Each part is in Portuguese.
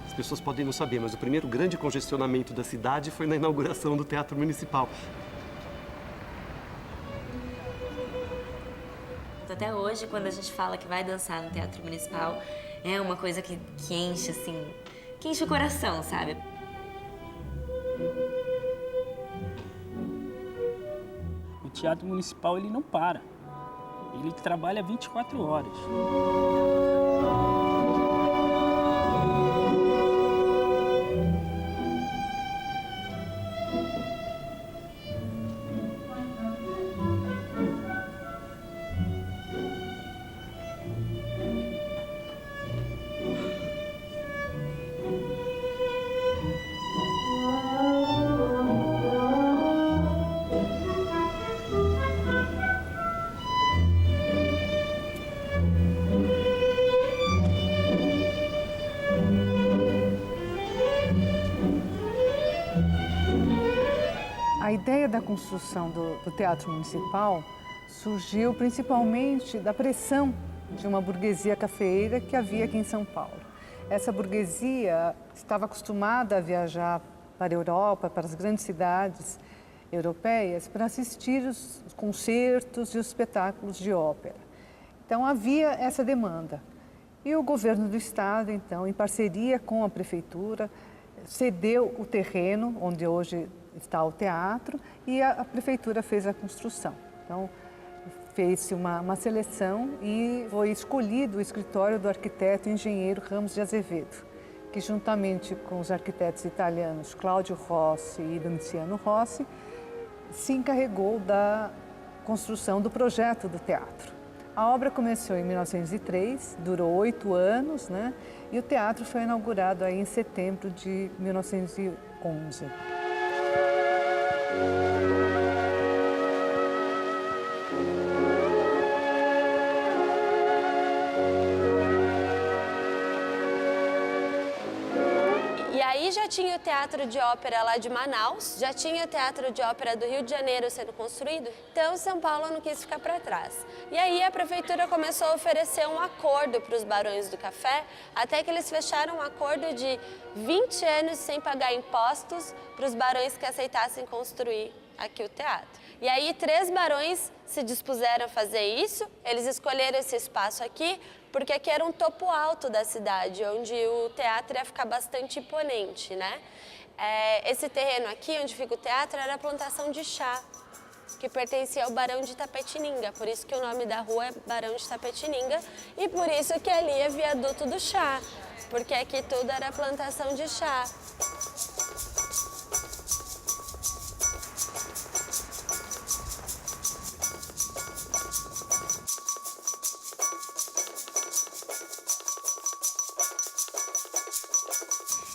As pessoas podem não saber, mas o primeiro grande congestionamento da cidade foi na inauguração do Teatro Municipal. Até hoje, quando a gente fala que vai dançar no Teatro Municipal, é uma coisa que enche, assim, que enche o coração, sabe? O Teatro Municipal, ele não para. Ele trabalha 24 horas. A ideia da construção do Teatro Municipal surgiu principalmente da pressão de uma burguesia cafeeira que havia aqui em São Paulo. Essa burguesia estava acostumada a viajar para a Europa, para as grandes cidades europeias, para assistir os concertos e os espetáculos de ópera. Então havia essa demanda. E o governo do estado, então, em parceria com a prefeitura, cedeu o terreno onde hoje está o teatro e a prefeitura fez a construção. Então, fez-se uma seleção e foi escolhido o escritório do arquiteto e engenheiro Ramos de Azevedo, que juntamente com os arquitetos italianos Cláudio Rossi e Domiciano Rossi, se encarregou da construção do projeto do teatro. A obra começou em 1903, durou 8 anos, né? E o teatro foi inaugurado aí em setembro de 1911. E aí já tinha o Teatro de Ópera lá de Manaus, já tinha o Teatro de Ópera do Rio de Janeiro sendo construído, então São Paulo não quis ficar para trás. E aí a prefeitura começou a oferecer um acordo para os Barões do Café, até que eles fecharam um acordo de 20 anos sem pagar impostos para os barões que aceitassem construir aqui o teatro. E aí 3 barões se dispuseram a fazer isso, eles escolheram esse espaço aqui, porque aqui era um topo alto da cidade, onde o teatro ia ficar bastante imponente, né? Esse terreno aqui, onde fica o teatro, era a plantação de chá, que pertencia ao Barão de Itapetininga, por isso que o nome da rua é Barão de Itapetininga, e por isso que ali é Viaduto do Chá, porque aqui tudo era plantação de chá.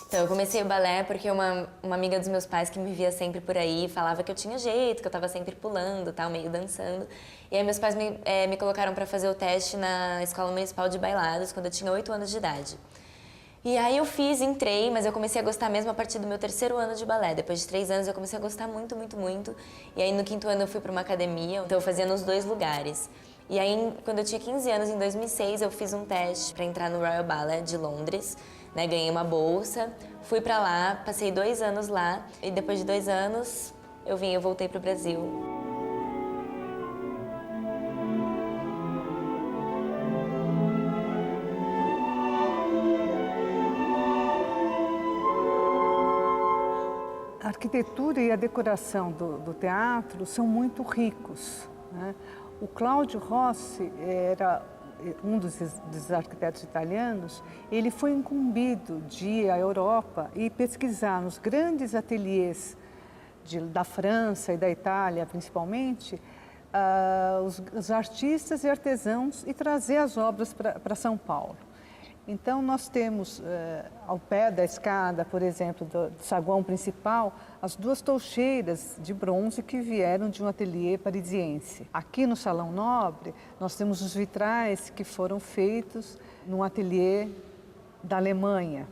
Então, eu comecei o balé porque uma amiga dos meus pais que me via sempre por aí falava que eu tinha jeito, que eu estava sempre pulando, tal, meio dançando. E aí meus pais me colocaram para fazer o teste na Escola Municipal de Bailados quando eu tinha 8 anos de idade. E aí eu fiz, entrei, mas eu comecei a gostar mesmo a partir do meu 3º ano de balé. Depois de 3 anos eu comecei a gostar muito, muito, muito. E aí no 5º ano eu fui para uma academia, então eu fazia nos 2 lugares. E aí, quando eu tinha 15 anos, em 2006, eu fiz um teste para entrar no Royal Ballet de Londres, né? Ganhei uma bolsa, fui para lá, passei 2 anos lá e depois de 2 anos eu voltei para o Brasil. A arquitetura e a decoração do teatro são muito ricos, né? O Cláudio Rossi era um dos arquitetos italianos. Ele foi incumbido de ir à Europa e pesquisar nos grandes ateliês da França e da Itália, principalmente, os artistas e artesãos e trazer as obras para São Paulo. Então, nós temos, ao pé da escada, por exemplo, do saguão principal, as 2 toucheiras de bronze que vieram de um ateliê parisiense. Aqui no Salão Nobre, nós temos os vitrais que foram feitos num ateliê da Alemanha.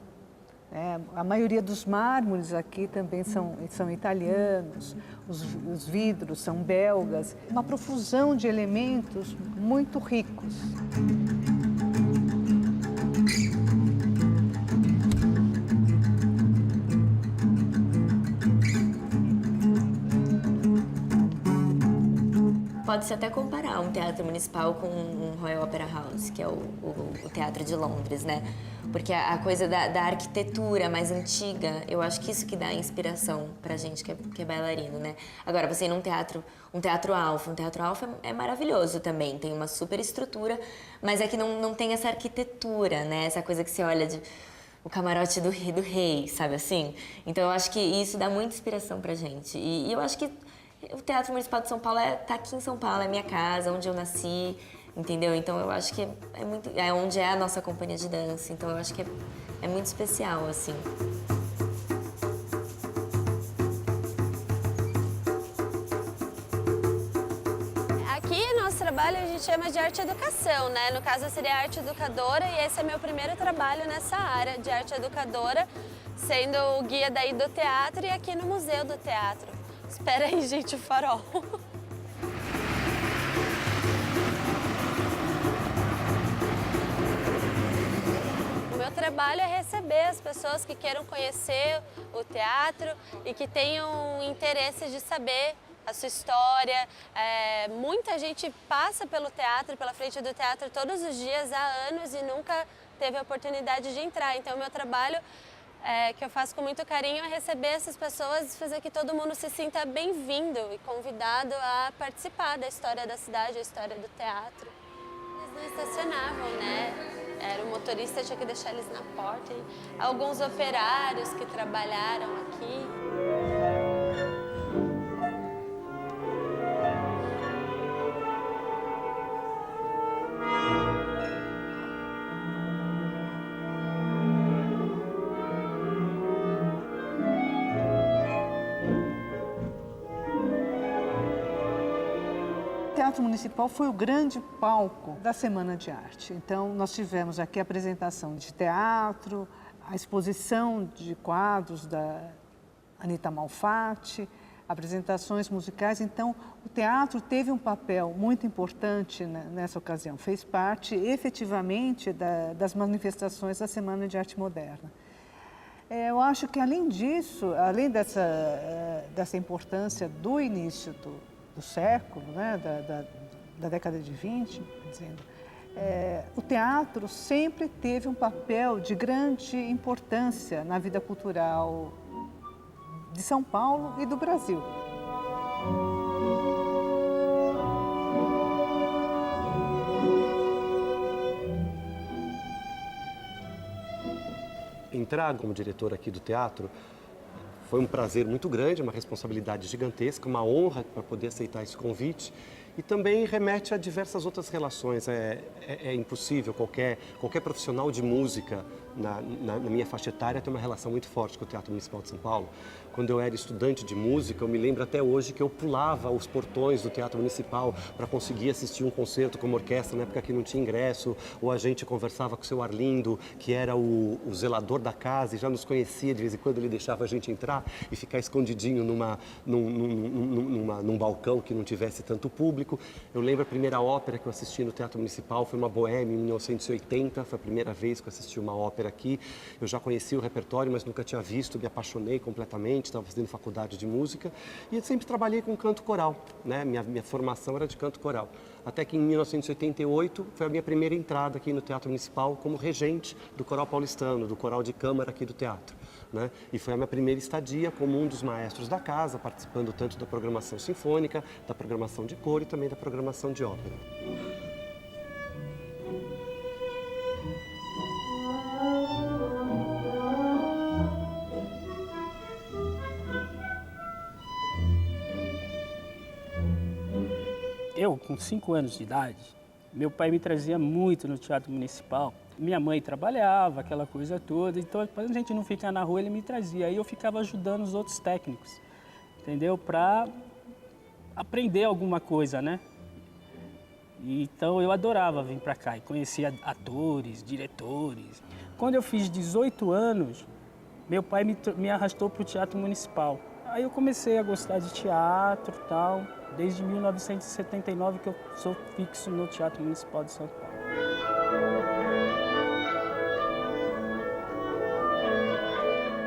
A maioria dos mármores aqui também são italianos, os vidros são belgas. Uma profusão de elementos muito ricos. Pode-se até comparar um teatro municipal com um Royal Opera House, que é o teatro de Londres, né? Porque a coisa da arquitetura mais antiga, eu acho que isso que dá inspiração pra gente que é bailarino, né? Agora, você ir num teatro, um teatro alfa é maravilhoso também, tem uma super estrutura, mas é que não tem essa arquitetura, né? Essa coisa que você olha de o camarote do rei, sabe assim? Então, eu acho que isso dá muita inspiração pra gente. E eu acho que o Teatro Municipal de São Paulo tá aqui em São Paulo, é minha casa, onde eu nasci, entendeu? Então eu acho que é onde é a nossa companhia de dança, então eu acho que é muito especial, assim. Aqui, nosso trabalho a gente chama de arte educação, né? No caso, eu seria arte educadora e esse é meu primeiro trabalho nessa área de arte educadora, sendo o guia daí do teatro e aqui no Museu do Teatro. Espera aí, gente, o farol. O meu trabalho é receber as pessoas que queiram conhecer o teatro e que tenham interesse de saber a sua história. Muita gente passa pelo teatro, pela frente do teatro todos os dias há anos e nunca teve a oportunidade de entrar. Então, o meu trabalho que eu faço com muito carinho é receber essas pessoas e fazer que todo mundo se sinta bem-vindo e convidado a participar da história da cidade, a história do teatro. Eles não estacionavam, né? Era o motorista, tinha que deixar eles na porta. E alguns operários que trabalharam aqui. O Teatro Municipal foi o grande palco da Semana de Arte. Então, nós tivemos aqui a apresentação de teatro, a exposição de quadros da Anita Malfatti, apresentações musicais. Então, o teatro teve um papel muito importante nessa ocasião. Fez parte, efetivamente, das manifestações da Semana de Arte Moderna. Eu acho que, além disso, além dessa importância do início do século, né, da década de 20, dizendo, o teatro sempre teve um papel de grande importância na vida cultural de São Paulo e do Brasil. Entrar como diretor aqui do teatro foi um prazer muito grande, uma responsabilidade gigantesca, uma honra para poder aceitar esse convite. E também remete a diversas outras relações. É impossível qualquer profissional de música na minha faixa etária ter uma relação muito forte com o Teatro Municipal de São Paulo. Quando eu era estudante de música, eu me lembro até hoje que eu pulava os portões do Teatro Municipal para conseguir assistir um concerto como orquestra, na época que não tinha ingresso, ou a gente conversava com o seu Arlindo, que era o zelador da casa e já nos conhecia, de vez em quando ele deixava a gente entrar e ficar escondidinho num balcão que não tivesse tanto público. Eu lembro a primeira ópera que eu assisti no Teatro Municipal, foi uma Bohème, em 1980, foi a primeira vez que eu assisti uma ópera aqui. Eu já conhecia o repertório, mas nunca tinha visto, me apaixonei completamente, estava fazendo faculdade de música e eu sempre trabalhei com canto coral, né? Minha formação era de canto coral. Até que em 1988 foi a minha primeira entrada aqui no Teatro Municipal como regente do Coral Paulistano, do coral de câmara aqui do teatro, né? E foi a minha primeira estadia como um dos maestros da casa, participando tanto da programação sinfônica, da programação de coro e também da programação de ópera. Eu, com 5 anos de idade, meu pai me trazia muito no Teatro Municipal Minha mãe trabalhava, aquela coisa toda, então para a gente não ficar na rua, ele me trazia. Aí eu ficava ajudando os outros técnicos, entendeu? Para aprender alguma coisa, né? Então eu adorava vir para cá e conhecia atores, diretores. Quando eu fiz 18 anos, meu pai me arrastou para o Teatro Municipal. Aí eu comecei a gostar de teatro e tal, desde 1979 que eu sou fixo no Teatro Municipal de São Paulo.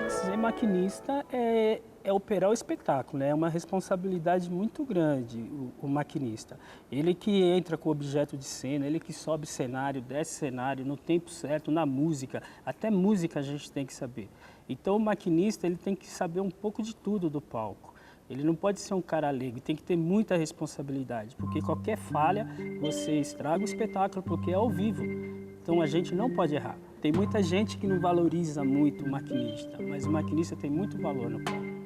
Ser maquinista é operar o espetáculo, né? É uma responsabilidade muito grande, o maquinista. Ele que entra com o objeto de cena, ele que sobe cenário, desce cenário, no tempo certo, na música. Até música a gente tem que saber. Então o maquinista ele tem que saber um pouco de tudo do palco. Ele não pode ser um cara leigo, tem que ter muita responsabilidade, porque qualquer falha você estraga o espetáculo, porque é ao vivo. Então a gente não pode errar. Tem muita gente que não valoriza muito o maquinista, mas o maquinista tem muito valor no palco.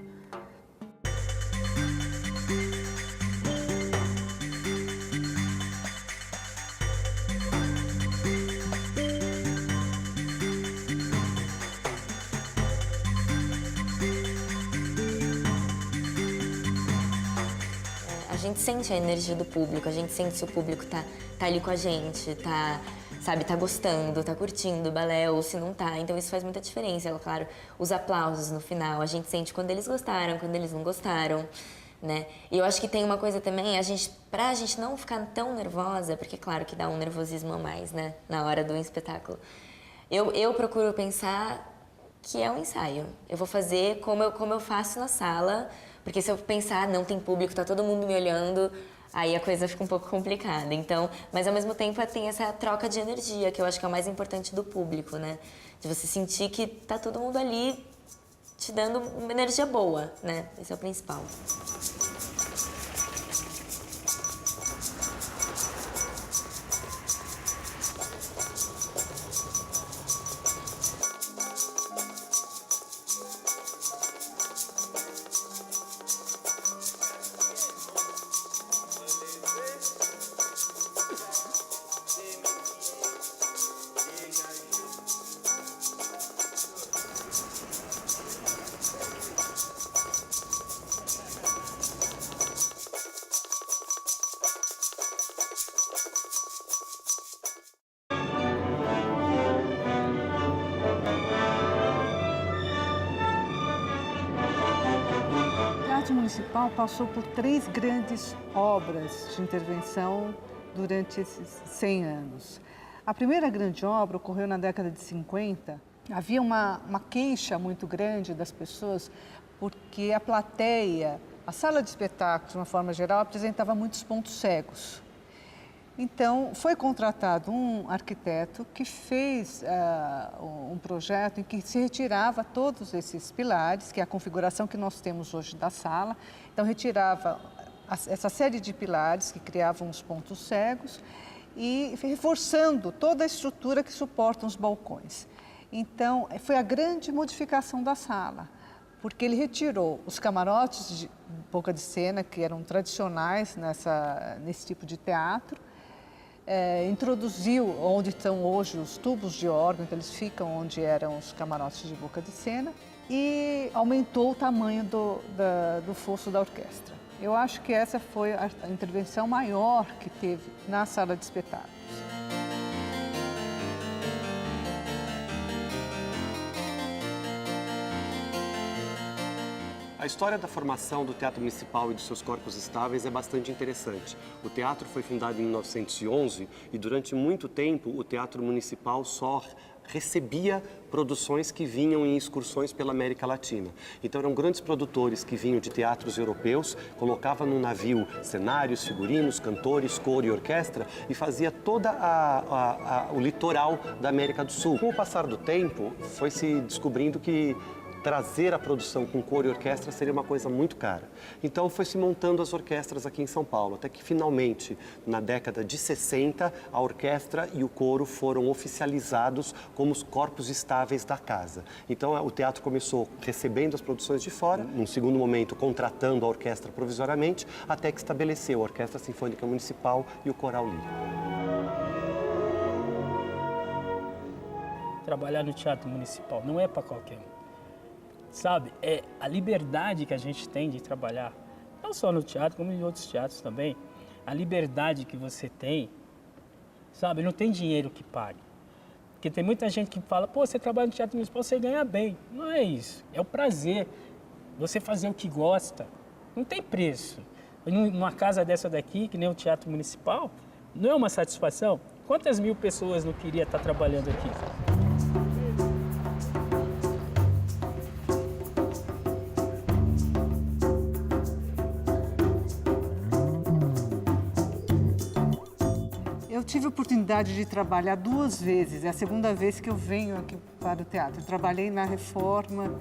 A gente sente a energia do público, a gente sente se o público tá ali com a gente, tá gostando, tá curtindo o balé ou se não tá. Então isso faz muita diferença. Claro, os aplausos no final, a gente sente quando eles gostaram, quando eles não gostaram, né? E eu acho que tem uma coisa também, pra gente não ficar tão nervosa, porque claro que dá um nervosismo a mais, né, na hora do espetáculo. Eu procuro pensar que é um ensaio. Eu vou fazer como eu faço na sala, porque se eu pensar, não tem público, tá todo mundo me olhando, aí a coisa fica um pouco complicada. Então, mas ao mesmo tempo tem essa troca de energia, que eu acho que é o mais importante do público, né? De você sentir que tá todo mundo ali te dando uma energia boa, né? Esse é o principal. O Teatro Municipal passou por 3 grandes obras de intervenção durante esses 100 anos. A primeira grande obra ocorreu na década de 50. Havia uma queixa muito grande das pessoas porque a plateia, a sala de espetáculos, de uma forma geral, apresentava muitos pontos cegos. Então, foi contratado um arquiteto que fez um projeto em que se retirava todos esses pilares, que é a configuração que nós temos hoje da sala. Então, retirava essa série de pilares que criavam os pontos cegos e reforçando toda a estrutura que suporta os balcões. Então, foi a grande modificação da sala, porque ele retirou os camarotes de boca de cena, que eram tradicionais nesse tipo de teatro, introduziu onde estão hoje os tubos de órgão, então eles ficam onde eram os camarotes de boca de cena, e aumentou o tamanho do fosso da orquestra. Eu acho que essa foi a intervenção maior que teve na sala de espetáculos. A história da formação do Teatro Municipal e dos seus corpos estáveis é bastante interessante. O teatro foi fundado em 1911 e durante muito tempo o Teatro Municipal só recebia produções que vinham em excursões pela América Latina. Então eram grandes produtores que vinham de teatros europeus, colocavam no navio cenários, figurinos, cantores, coro e orquestra e fazia toda o litoral da América do Sul. Com o passar do tempo, foi se descobrindo que trazer a produção com coro e orquestra seria uma coisa muito cara. Então foi se montando as orquestras aqui em São Paulo, até que finalmente, na década de 60, a orquestra e o coro foram oficializados como os corpos estáveis da casa. Então o teatro começou recebendo as produções de fora, num segundo momento contratando a orquestra provisoriamente, até que estabeleceu a Orquestra Sinfônica Municipal e o Coral Lírico. trabalhar no Teatro Municipal, não é para qualquer um. Sabe, é a liberdade que a gente tem de trabalhar, não só no teatro, como em outros teatros também, a liberdade que você tem, sabe, não tem dinheiro que pague. Porque tem muita gente que fala, pô, você trabalha no Teatro Municipal, você ganha bem. Não é isso, é o prazer, você fazer o que gosta, não tem preço. Numa casa dessa daqui, que nem o Teatro Municipal, não é uma satisfação? Quantas mil pessoas não queriam estar trabalhando aqui? Eu tive a oportunidade de trabalhar 2 vezes, é a segunda vez que eu venho aqui para o teatro. Eu trabalhei na Reforma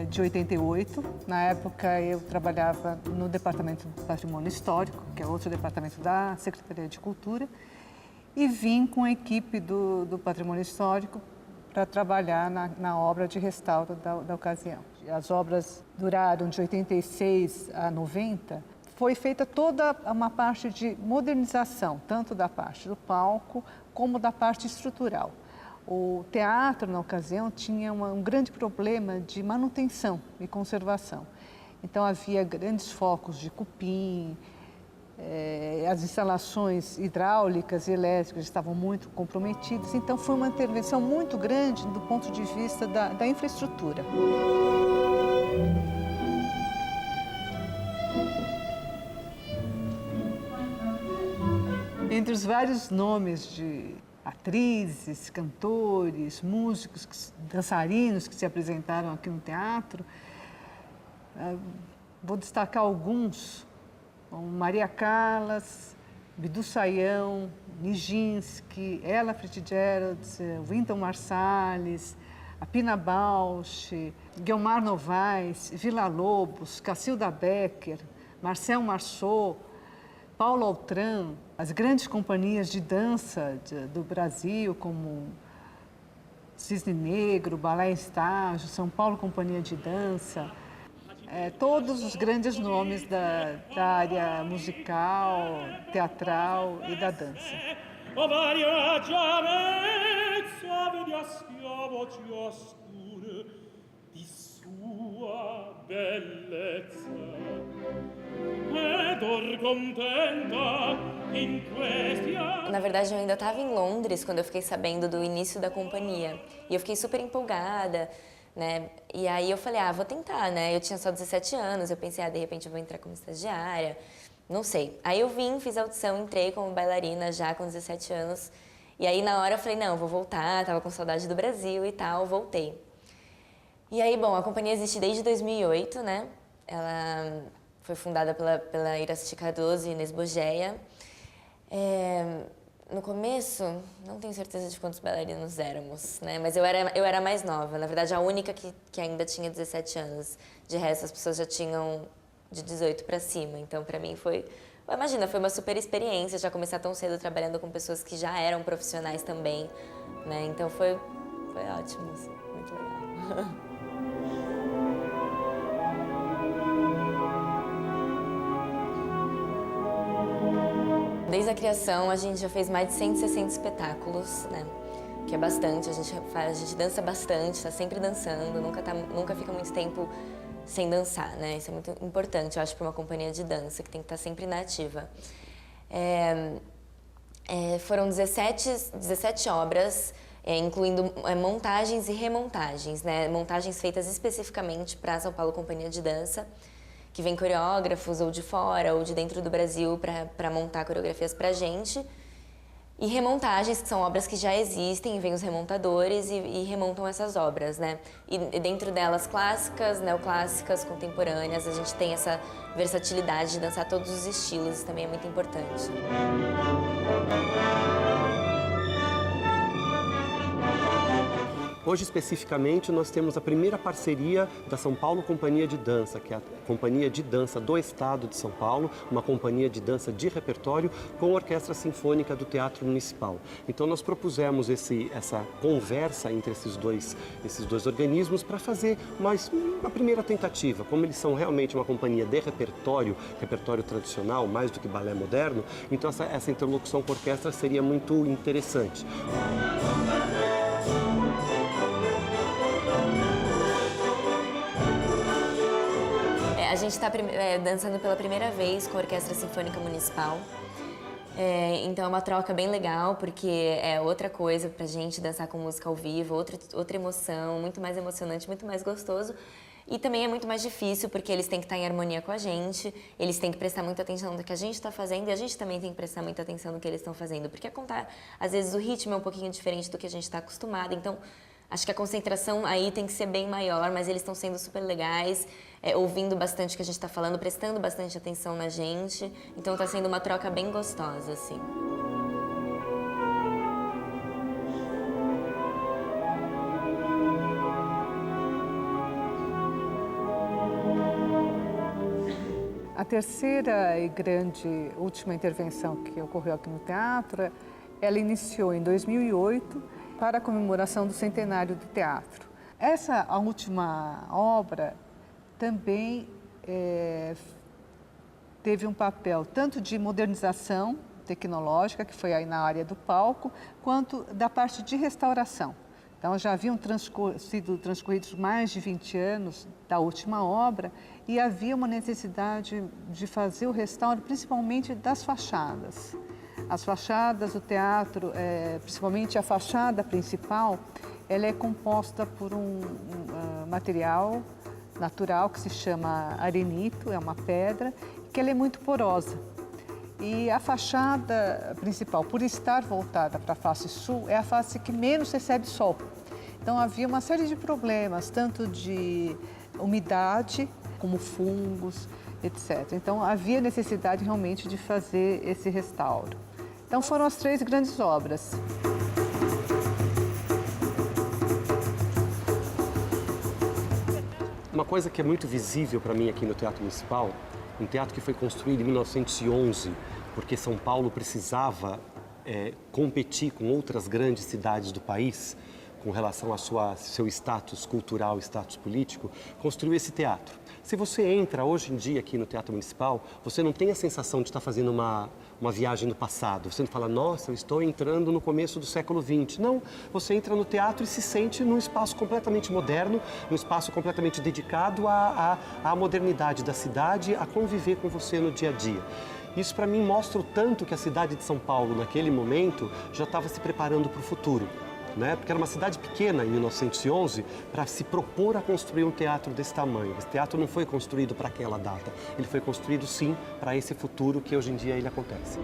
de 88, na época eu trabalhava no Departamento do Patrimônio Histórico, que é outro departamento da Secretaria de Cultura, e vim com a equipe do Patrimônio Histórico para trabalhar na obra de restauro da ocasião. As obras duraram de 86 a 90, foi feita toda uma parte de modernização, tanto da parte do palco como da parte estrutural. O teatro, na ocasião, tinha um grande problema de manutenção e conservação. Então, havia grandes focos de cupim, as instalações hidráulicas e elétricas estavam muito comprometidas. Então, foi uma intervenção muito grande do ponto de vista da infraestrutura. Entre os vários nomes de atrizes, cantores, músicos, dançarinos que se apresentaram aqui no teatro, vou destacar alguns, como Maria Callas, Bidu Sayão, Nijinsky, Ella Fitzgerald, Wynton Marsalis, a Pina Bausch, Guiomar Novaes, Villa-Lobos, Cacilda Becker, Marcel Marceau, Paulo Altran, as grandes companhias de dança do Brasil, como Cisne Negro, Balé Estágio, São Paulo Companhia de Dança, todos os grandes nomes da área musical, teatral e da dança. Na verdade, eu ainda estava em Londres quando eu fiquei sabendo do início da companhia. E eu fiquei super empolgada, né? E aí eu falei, vou tentar, né? Eu tinha só 17 anos, eu pensei, de repente eu vou entrar como estagiária, não sei. Aí eu fiz a audição, entrei como bailarina já com 17 anos. E aí na hora eu falei, não, eu vou voltar, tava com saudade do Brasil e tal, voltei. E aí, bom, a companhia existe desde 2008, né? Ela foi fundada pela Iracy Cardoso e Inês Bogeia. No começo, não tenho certeza de quantos bailarinos éramos, né? Mas eu era mais nova, na verdade a única que ainda tinha 17 anos. De resto, as pessoas já tinham de 18 para cima, então para mim imagina, foi uma super experiência já começar tão cedo trabalhando com pessoas que já eram profissionais também, né? Então foi ótimo, assim, muito legal. Desde a criação, a gente já fez mais de 160 espetáculos, né? Que é bastante, a gente dança bastante, está sempre dançando, nunca fica muito tempo sem dançar, né? Isso é muito importante, eu acho, para uma companhia de dança, que tem que estar sempre na ativa. Foram 17 obras, incluindo montagens e remontagens, né? Montagens feitas especificamente para a São Paulo Companhia de Dança, que vem coreógrafos ou de fora ou de dentro do Brasil para montar coreografias para a gente. E remontagens, que são obras que já existem, e vêm os remontadores e remontam essas obras, né? E dentro delas, clássicas, neoclássicas, contemporâneas, a gente tem essa versatilidade de dançar todos os estilos, isso também é muito importante. Hoje, especificamente, nós temos a primeira parceria da São Paulo Companhia de Dança, que é a companhia de dança do Estado de São Paulo, uma companhia de dança de repertório com a Orquestra Sinfônica do Teatro Municipal. Então, nós propusemos essa conversa entre esses dois organismos para fazer uma primeira tentativa. Como eles são realmente uma companhia de repertório tradicional, mais do que balé moderno, então essa interlocução com a orquestra seria muito interessante. gente está dançando pela primeira vez com a Orquestra Sinfônica Municipal. Então é uma troca bem legal, porque é outra coisa pra gente dançar com música ao vivo, outra emoção, muito mais emocionante, muito mais gostoso. E também é muito mais difícil, porque eles têm que estar em harmonia com a gente, eles têm que prestar muita atenção no que a gente está fazendo e a gente também tem que prestar muita atenção no que eles estão fazendo, porque às vezes o ritmo é um pouquinho diferente do que a gente está acostumado, então acho que a concentração aí tem que ser bem maior, mas eles estão sendo super legais, ouvindo bastante o que a gente está falando, prestando bastante atenção na gente, então está sendo uma troca bem gostosa, assim. A terceira e grande última intervenção que ocorreu aqui no teatro, ela iniciou em 2008 para a comemoração do centenário do teatro. A última obra também teve um papel tanto de modernização tecnológica, que foi aí na área do palco, quanto da parte de restauração. Então, já haviam sido transcorridos mais de 20 anos da última obra e havia uma necessidade de fazer o restauro, principalmente das fachadas. As fachadas do teatro, principalmente a fachada principal, ela é composta por um material natural que se chama arenito, é uma pedra, que ela é muito porosa. E a fachada principal, por estar voltada para a face sul, é a face que menos recebe sol. Então havia uma série de problemas, tanto de umidade, como fungos, etc. Então havia necessidade realmente de fazer esse restauro. Então foram as 3 grandes obras. Uma coisa que é muito visível para mim aqui no Teatro Municipal, um teatro que foi construído em 1911, porque São Paulo precisava competir com outras grandes cidades do país, com relação ao seu status cultural, status político, construiu esse teatro. Se você entra hoje em dia aqui no Teatro Municipal, você não tem a sensação de estar fazendo uma viagem no passado. Você não fala, nossa, eu estou entrando no começo do século XX. Não, você entra no teatro e se sente num espaço completamente moderno, num espaço completamente dedicado à modernidade da cidade, a conviver com você no dia a dia. Isso, para mim, mostra o tanto que a cidade de São Paulo, naquele momento, já estava se preparando para o futuro. Porque era uma cidade pequena em 1911 para se propor a construir um teatro desse tamanho. Esse teatro não foi construído para aquela data, ele foi construído sim para esse futuro que hoje em dia ele acontece.